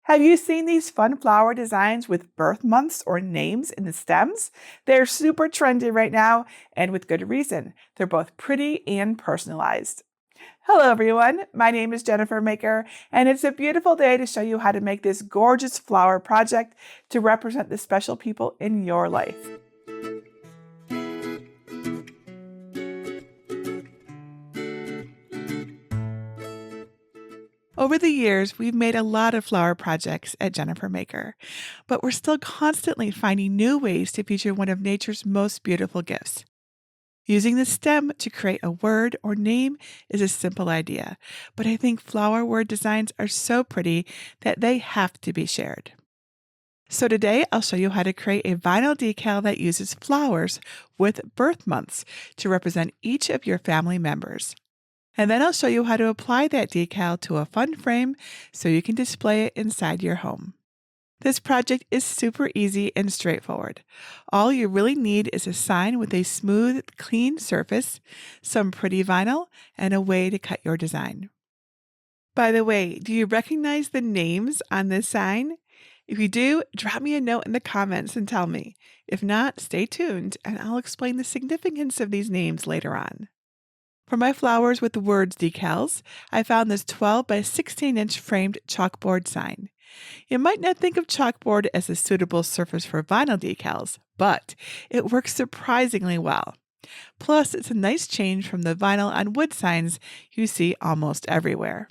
Have you seen these fun flower designs with birth months or names in the stems? They're super trendy right now, and with good reason. They're both pretty and personalized. Hello everyone, my name is Jennifer Maker, and it's a beautiful day to show you how to make this gorgeous flower project to represent the special people in your life. Over the years, we've made a lot of flower projects at Jennifer Maker, but we're still constantly finding new ways to feature one of nature's most beautiful gifts. Using the stem to create a word or name is a simple idea, but I think flower word designs are so pretty that they have to be shared. So today I'll show you how to create a vinyl decal that uses flowers with birth months to represent each of your family members. And then I'll show you how to apply that decal to a fun frame so you can display it inside your home. This project is super easy and straightforward. All you really need is a sign with a smooth, clean surface, some pretty vinyl, and a way to cut your design. By the way, do you recognize the names on this sign? If you do, drop me a note in the comments and tell me. If not, stay tuned and I'll explain the significance of these names later on. For my flowers with the words decals, I found this 12 by 16-inch framed chalkboard sign. You might not think of chalkboard as a suitable surface for vinyl decals, but it works surprisingly well. Plus, it's a nice change from the vinyl on wood signs you see almost everywhere.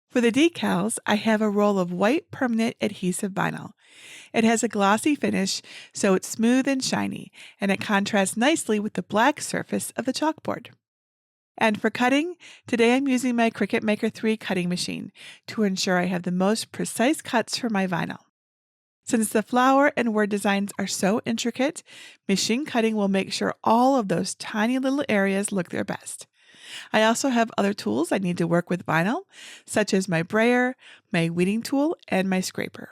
For the decals, I have a roll of white permanent adhesive vinyl. It has a glossy finish, so it's smooth and shiny, and it contrasts nicely with the black surface of the chalkboard. And for cutting, today I'm using my Cricut Maker 3 cutting machine to ensure I have the most precise cuts for my vinyl. Since the flower and word designs are so intricate, machine cutting will make sure all of those tiny little areas look their best. I also have other tools I need to work with vinyl, such as my brayer, my weeding tool, and my scraper.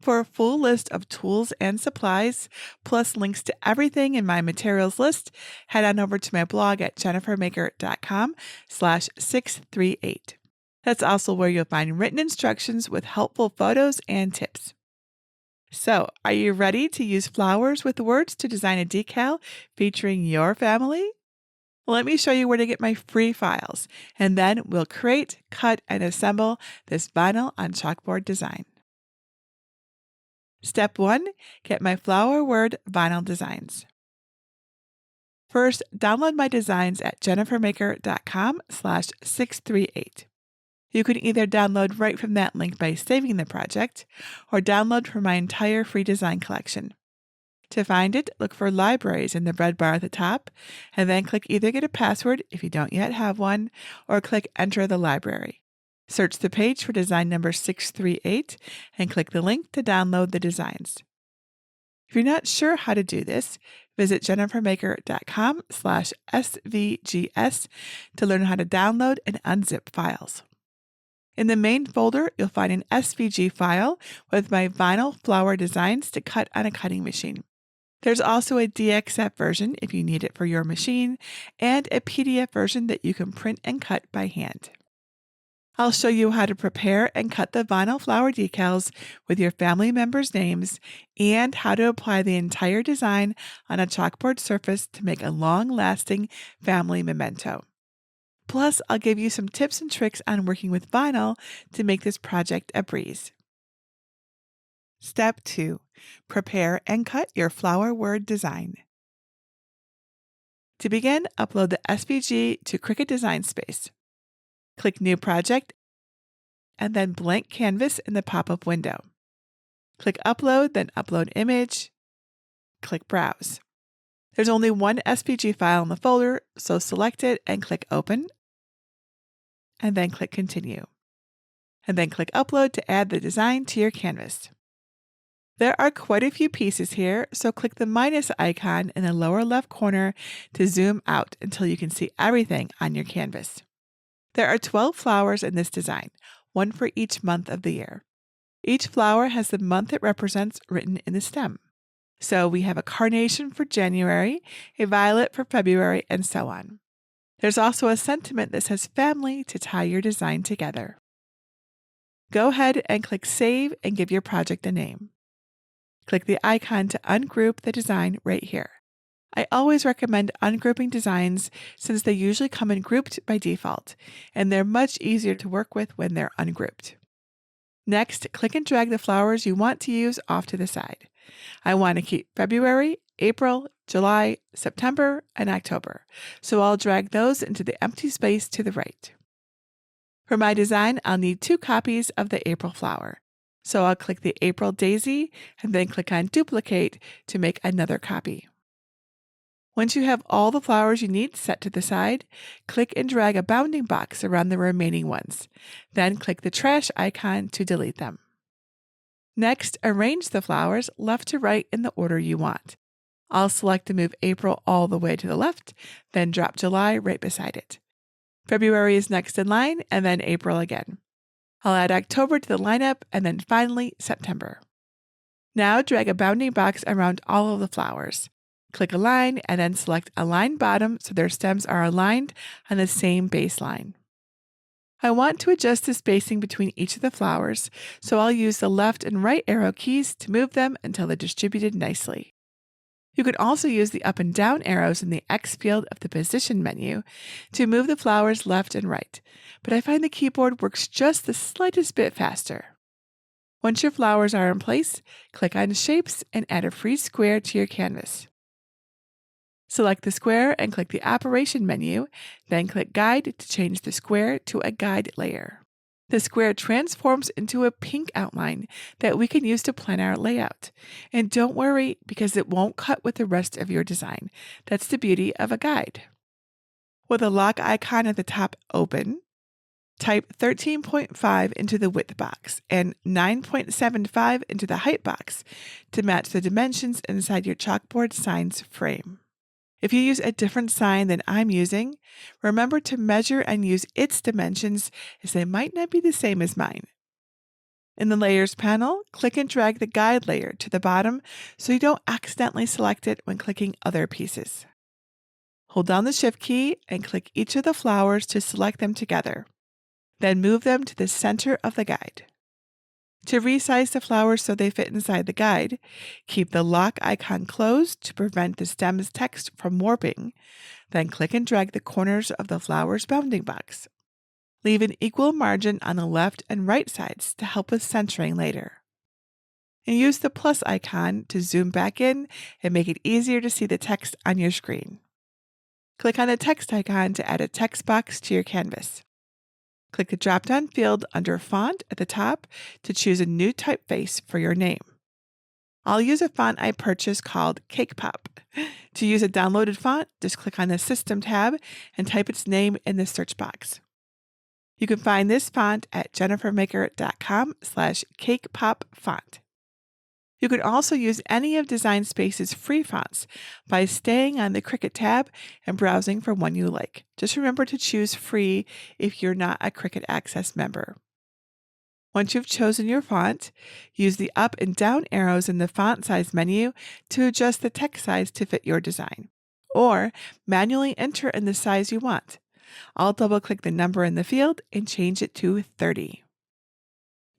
For a full list of tools and supplies, plus links to everything in my materials list, head on over to my blog at jennifermaker.com/638. That's also where you'll find written instructions with helpful photos and tips. So, are you ready to use flowers with words to design a decal featuring your family? Let me show you where to get my free files, and then we'll create, cut, and assemble this vinyl on chalkboard design. Step 1, get my flower word vinyl designs. First, download my designs at jennifermaker.com/638. You can either download right from that link by saving the project, or download from my entire free design collection. To find it, look for Libraries in the red bar at the top, and then click either Get a Password if you don't yet have one, or click Enter the library. Search the page for design number 638 and click the link to download the designs. If you're not sure how to do this, visit jennifermaker.com/SVGs to learn how to download and unzip files. In the main folder, you'll find an SVG file with my vinyl flower designs to cut on a cutting machine. There's also a DXF version if you need it for your machine, and a PDF version that you can print and cut by hand. I'll show you how to prepare and cut the vinyl flower decals with your family members' names and how to apply the entire design on a chalkboard surface to make a long-lasting family memento. Plus, I'll give you some tips and tricks on working with vinyl to make this project a breeze. Step 2. Prepare and cut your flower word design. To begin, upload the SVG to Cricut Design Space. Click New Project, and then Blank Canvas in the pop-up window. Click Upload, then Upload Image. Click Browse. There's only one SVG file in the folder, so select it and click Open, and then click Continue. And then click Upload to add the design to your canvas. There are quite a few pieces here, so click the minus icon in the lower left corner to zoom out until you can see everything on your canvas. There are 12 flowers in this design, one for each month of the year. Each flower has the month it represents written in the stem. So we have a carnation for January, a violet for February, and so on. There's also a sentiment that says family to tie your design together. Go ahead and click Save and give your project a name. Click the icon to ungroup the design right here. I always recommend ungrouping designs since they usually come in grouped by default, and they're much easier to work with when they're ungrouped. Next, click and drag the flowers you want to use off to the side. I want to keep February, April, July, September, and October, so I'll drag those into the empty space to the right. For my design, I'll need 2 copies of the April flower, so I'll click the April daisy and then click on Duplicate to make another copy. Once you have all the flowers you need set to the side, click and drag a bounding box around the remaining ones. Then click the trash icon to delete them. Next, arrange the flowers left to right in the order you want. I'll select to move April all the way to the left, then drop July right beside it. February is next in line, and then April again. I'll add October to the lineup, and then finally September. Now drag a bounding box around all of the flowers. Click Align, and then select Align Bottom so their stems are aligned on the same baseline. I want to adjust the spacing between each of the flowers, so I'll use the left and right arrow keys to move them until they're distributed nicely. You can also use the up and down arrows in the X field of the Position menu to move the flowers left and right, but I find the keyboard works just the slightest bit faster. Once your flowers are in place, click on Shapes and add a free square to your canvas. Select the square and click the Operation menu, then click Guide to change the square to a guide layer. The square transforms into a pink outline that we can use to plan our layout. And don't worry, because it won't cut with the rest of your design. That's the beauty of a guide. With the lock icon at the top open, type 13.5 into the width box and 9.75 into the height box to match the dimensions inside your chalkboard signs frame. If you use a different sign than I'm using, remember to measure and use its dimensions as they might not be the same as mine. In the Layers panel, click and drag the guide layer to the bottom so you don't accidentally select it when clicking other pieces. Hold down the Shift key and click each of the flowers to select them together. Then move them to the center of the guide. To resize the flowers so they fit inside the guide, keep the lock icon closed to prevent the stem's text from warping, then click and drag the corners of the flower's bounding box. Leave an equal margin on the left and right sides to help with centering later. And use the plus icon to zoom back in and make it easier to see the text on your screen. Click on the text icon to add a text box to your canvas. Click the drop-down field under Font at the top to choose a new typeface for your name. I'll use a font I purchased called Cake Pop. To use a downloaded font, just click on the System tab and type its name in the search box. You can find this font at jennifermaker.com/cakepopfont. You can also use any of Design Space's free fonts by staying on the Cricut tab and browsing for one you like. Just remember to choose free if you're not a Cricut Access member. Once you've chosen your font, use the up and down arrows in the font size menu to adjust the text size to fit your design, or manually enter in the size you want. I'll double-click the number in the field and change it to 30.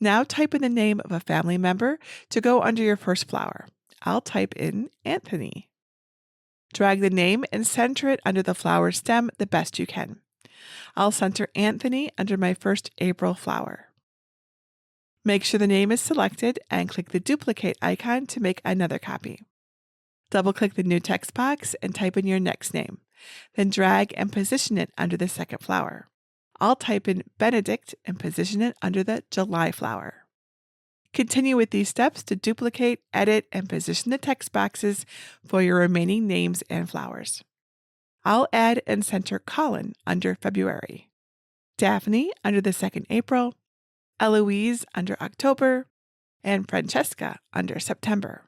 Now type in the name of a family member to go under your first flower. I'll type in Anthony. Drag the name and center it under the flower stem the best you can. I'll center Anthony under my first April flower. Make sure the name is selected and click the duplicate icon to make another copy. Double-click the new text box and type in your next name. Then drag and position it under the second flower. I'll type in Benedict and position it under the July flower. Continue with these steps to duplicate, edit, and position the text boxes for your remaining names and flowers. I'll add and center Colin under February, Daphne under the second April, Eloise under October, and Francesca under September.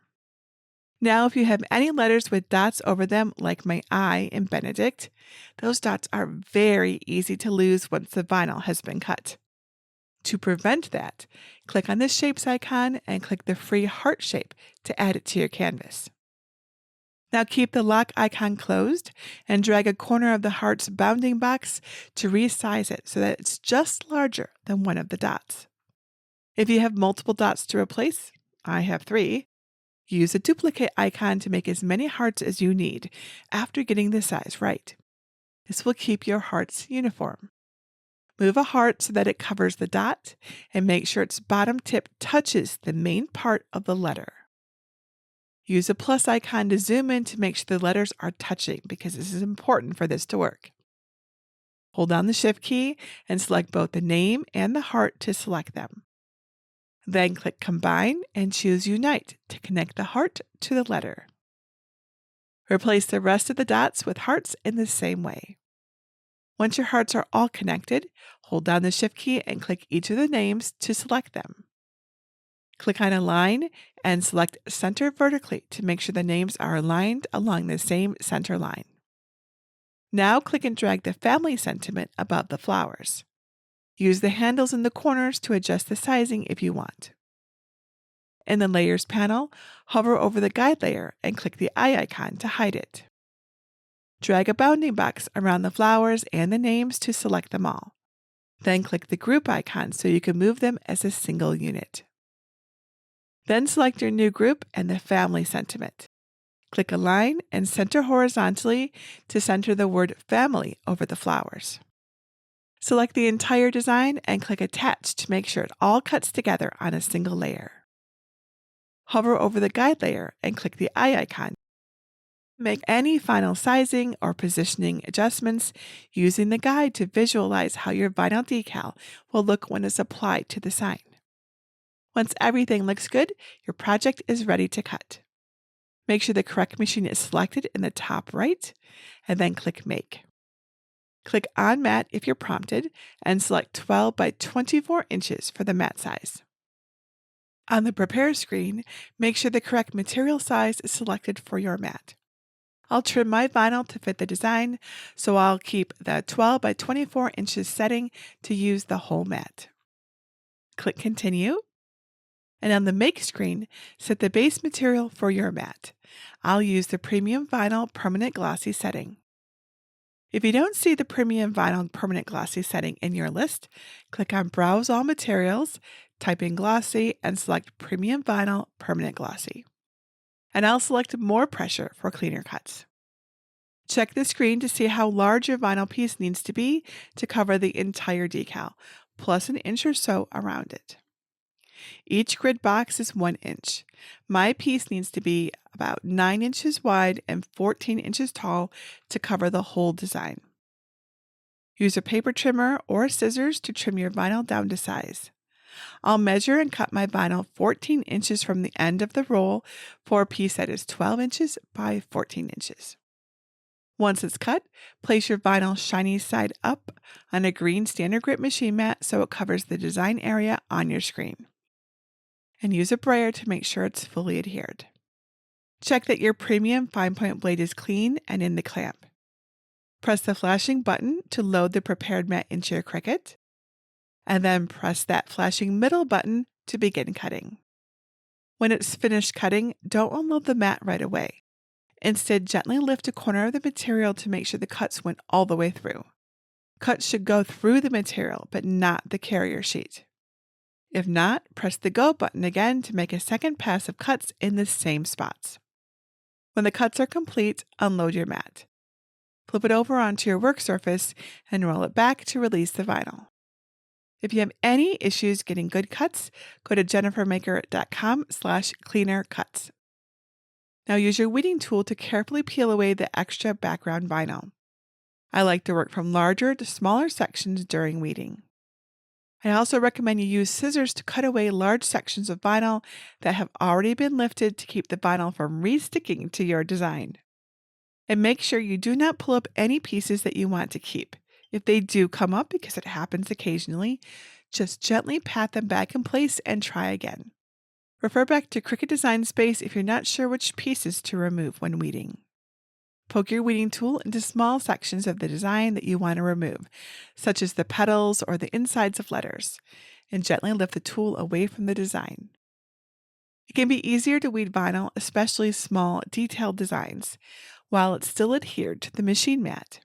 Now, if you have any letters with dots over them, like my I in Benedict, those dots are very easy to lose once the vinyl has been cut. To prevent that, click on the Shapes icon and click the free heart shape to add it to your canvas. Now keep the lock icon closed and drag a corner of the heart's bounding box to resize it so that it's just larger than one of the dots. If you have multiple dots to replace, I have 3, use a duplicate icon to make as many hearts as you need after getting the size right. This will keep your hearts uniform. Move a heart so that it covers the dot and make sure its bottom tip touches the main part of the letter. Use a plus icon to zoom in to make sure the letters are touching because this is important for this to work. Hold down the Shift key and select both the name and the heart to select them. Then click Combine and choose Unite to connect the heart to the letter. Replace the rest of the dots with hearts in the same way. Once your hearts are all connected, hold down the Shift key and click each of the names to select them. Click on a line and select Center vertically to make sure the names are aligned along the same center line. Now click and drag the family sentiment above the flowers. Use the handles in the corners to adjust the sizing if you want. In the Layers panel, hover over the guide layer and click the eye icon to hide it. Drag a bounding box around the flowers and the names to select them all. Then click the group icon so you can move them as a single unit. Then select your new group and the family sentiment. Click Align and center horizontally to center the word family over the flowers. Select the entire design and click Attach to make sure it all cuts together on a single layer. Hover over the guide layer and click the eye icon. Make any final sizing or positioning adjustments using the guide to visualize how your vinyl decal will look when it's applied to the sign. Once everything looks good, your project is ready to cut. Make sure the correct machine is selected in the top right, and then click Make. Click on Mat if you're prompted, and select 12 by 24 inches for the mat size. On the Prepare screen, make sure the correct material size is selected for your mat. I'll trim my vinyl to fit the design, so I'll keep the 12 by 24 inches setting to use the whole mat. Click Continue. And on the Make screen, set the base material for your mat. I'll use the Premium Vinyl Permanent Glossy setting. If you don't see the Premium Vinyl Permanent Glossy setting in your list, click on Browse All Materials, type in Glossy, and select Premium Vinyl Permanent Glossy. And I'll select More Pressure for cleaner cuts. Check the screen to see how large your vinyl piece needs to be to cover the entire decal, plus an inch or so around it. Each grid box is 1 inch. My piece needs to be about 9 inches wide and 14 inches tall to cover the whole design. Use a paper trimmer or scissors to trim your vinyl down to size. I'll measure and cut my vinyl 14 inches from the end of the roll for a piece that is 12 inches by 14 inches. Once it's cut, place your vinyl shiny side up on a green standard grip machine mat so it covers the design area on your screen. And use a brayer to make sure it's fully adhered. Check that your premium fine point blade is clean and in the clamp. Press the flashing button to load the prepared mat into your Cricut, and then press that flashing middle button to begin cutting. When it's finished cutting, don't unload the mat right away. Instead, gently lift a corner of the material to make sure the cuts went all the way through. Cuts should go through the material, but not the carrier sheet. If not, press the Go button again to make a second pass of cuts in the same spots. When the cuts are complete, unload your mat. Flip it over onto your work surface and roll it back to release the vinyl. If you have any issues getting good cuts, go to jennifermaker.com/cleaner-cuts. Now use your weeding tool to carefully peel away the extra background vinyl. I like to work from larger to smaller sections during weeding. I also recommend you use scissors to cut away large sections of vinyl that have already been lifted to keep the vinyl from re-sticking to your design. And make sure you do not pull up any pieces that you want to keep. If they do come up, because it happens occasionally, just gently pat them back in place and try again. Refer back to Cricut Design Space if you're not sure which pieces to remove when weeding. Poke your weeding tool into small sections of the design that you want to remove, such as the petals or the insides of letters, and gently lift the tool away from the design. It can be easier to weed vinyl, especially small, detailed designs, while it's still adhered to the machine mat.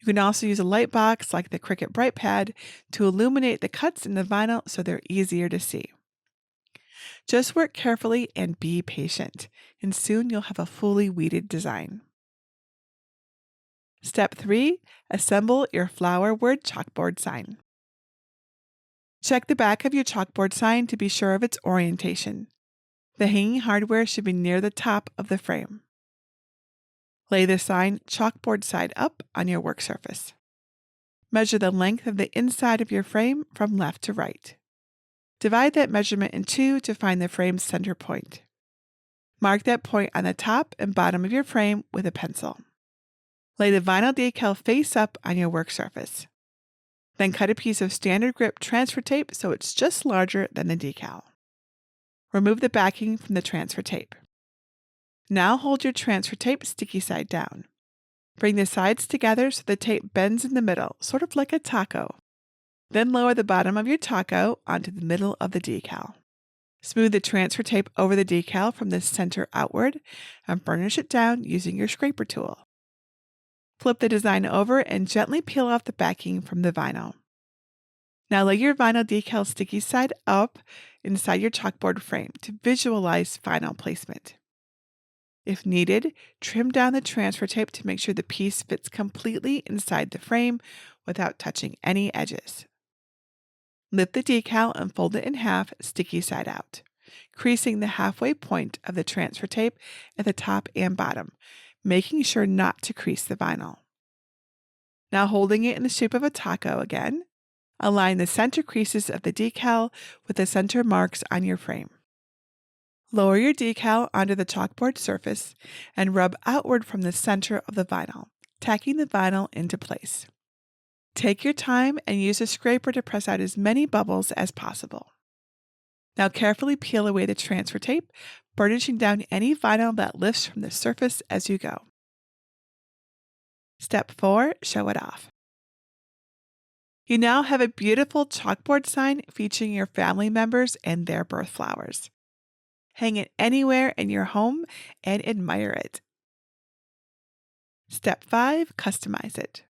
You You can also use a light box like the Cricut Bright Pad to illuminate the cuts in the vinyl so they're easier to see. Just work carefully and be patient, and soon you'll have a fully weeded design. Step 3. Assemble your flower word chalkboard sign. Check the back of your chalkboard sign to be sure of its orientation. The hanging hardware should be near the top of the frame. Lay the sign chalkboard side up on your work surface. Measure the length of the inside of your frame from left to right. Divide that measurement in two to find the frame's center point. Mark that point on the top and bottom of your frame with a pencil. Lay the vinyl decal face up on your work surface. Then cut a piece of standard grip transfer tape so it's just larger than the decal. Remove the backing from the transfer tape. Now hold your transfer tape sticky side down. Bring the sides together so the tape bends in the middle, sort of like a taco. Then lower the bottom of your taco onto the middle of the decal. Smooth the transfer tape over the decal from the center outward and burnish it down using your scraper tool. Flip the design over and gently peel off the backing from the vinyl. Now lay your vinyl decal sticky side up inside your chalkboard frame to visualize final placement. If needed, trim down the transfer tape to make sure the piece fits completely inside the frame without touching any edges. Lift the decal and fold it in half, sticky side out, creasing the halfway point of the transfer tape at the top and bottom, making sure not to crease the vinyl. Now holding it in the shape of a taco again, align the center creases of the decal with the center marks on your frame. Lower your decal onto the chalkboard surface and rub outward from the center of the vinyl, tacking the vinyl into place. Take your time and use a scraper to press out as many bubbles as possible. Now carefully peel away the transfer tape, burnishing down any vinyl that lifts from the surface as you go. Step 4. Show it off. You now have a beautiful chalkboard sign featuring your family members and their birth flowers. Hang it anywhere in your home and admire it. Step 5. Customize it.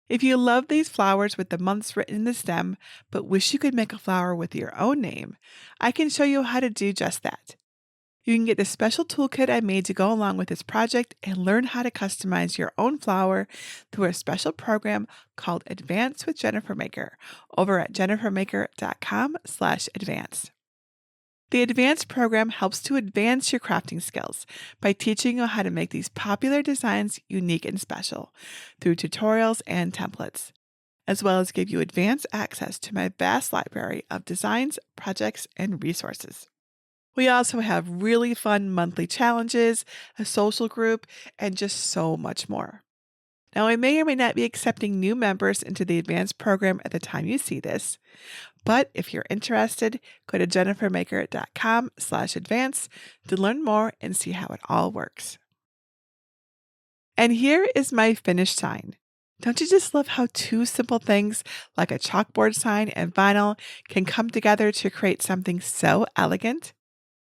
If you love these flowers with the months written in the stem, but wish you could make a flower with your own name, I can show you how to do just that. You can get the special toolkit I made to go along with this project and learn how to customize your own flower through a special program called Advance with Jennifer Maker over at jennifermaker.com/advance. The Advance program helps to advance your crafting skills by teaching you how to make these popular designs unique and special through tutorials and templates, as well as give you advanced access to my vast library of designs, projects, and resources. We also have really fun monthly challenges, a social group, and just so much more. Now, I may or may not be accepting new members into the Advanced program at the time you see this, but if you're interested, go to jennifermaker.com/advance to learn more and see how it all works. And here is my finished sign. Don't you just love how two simple things like a chalkboard sign and vinyl can come together to create something so elegant?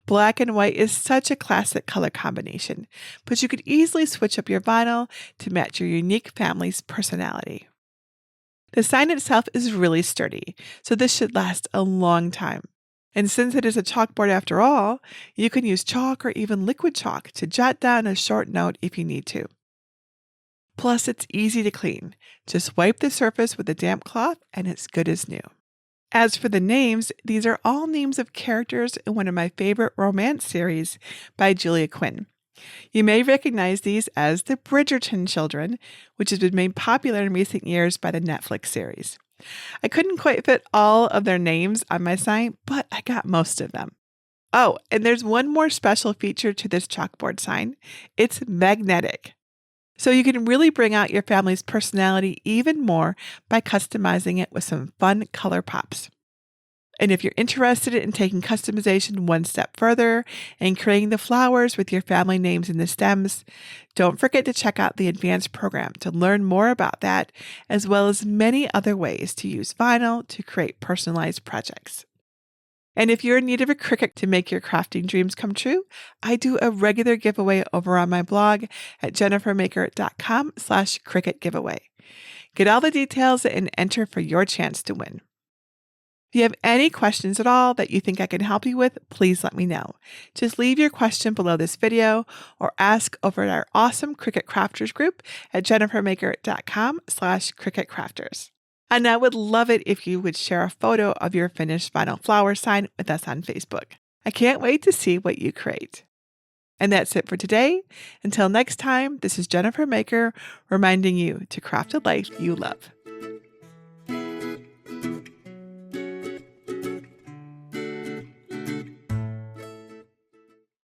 Black and white is such a classic color combination, but you could easily switch up your vinyl to match your unique family's personality. The sign itself is really sturdy, so this should last a long time. And since it is a chalkboard after all, you can use chalk or even liquid chalk to jot down a short note if you need to. Plus, it's easy to clean. Just wipe the surface with a damp cloth and it's good as new. As for the names, these are all names of characters in one of my favorite romance series by Julia Quinn. You may recognize these as the Bridgerton children, which has been made popular in recent years by the Netflix series. I couldn't quite fit all of their names on my sign, but I got most of them. Oh, and there's one more special feature to this chalkboard sign. It's magnetic. So you can really bring out your family's personality even more by customizing it with some fun color pops. And if you're interested in taking customization one step further and creating the flowers with your family names in the stems, don't forget to check out the Advanced program to learn more about that, as well as many other ways to use vinyl to create personalized projects. And if you're in need of a Cricut to make your crafting dreams come true, I do a regular giveaway over on my blog at jennifermaker.com/Cricut giveaway. Get all the details and enter for your chance to win. If you have any questions at all that you think I can help you with, please let me know. Just leave your question below this video or ask over at our awesome Cricut Crafters group at jennifermaker.com/Cricut Crafters. And I would love it if you would share a photo of your finished vinyl flower sign with us on Facebook. I can't wait to see what you create. And that's it for today. Until next time, this is Jennifer Maker reminding you to craft a life you love.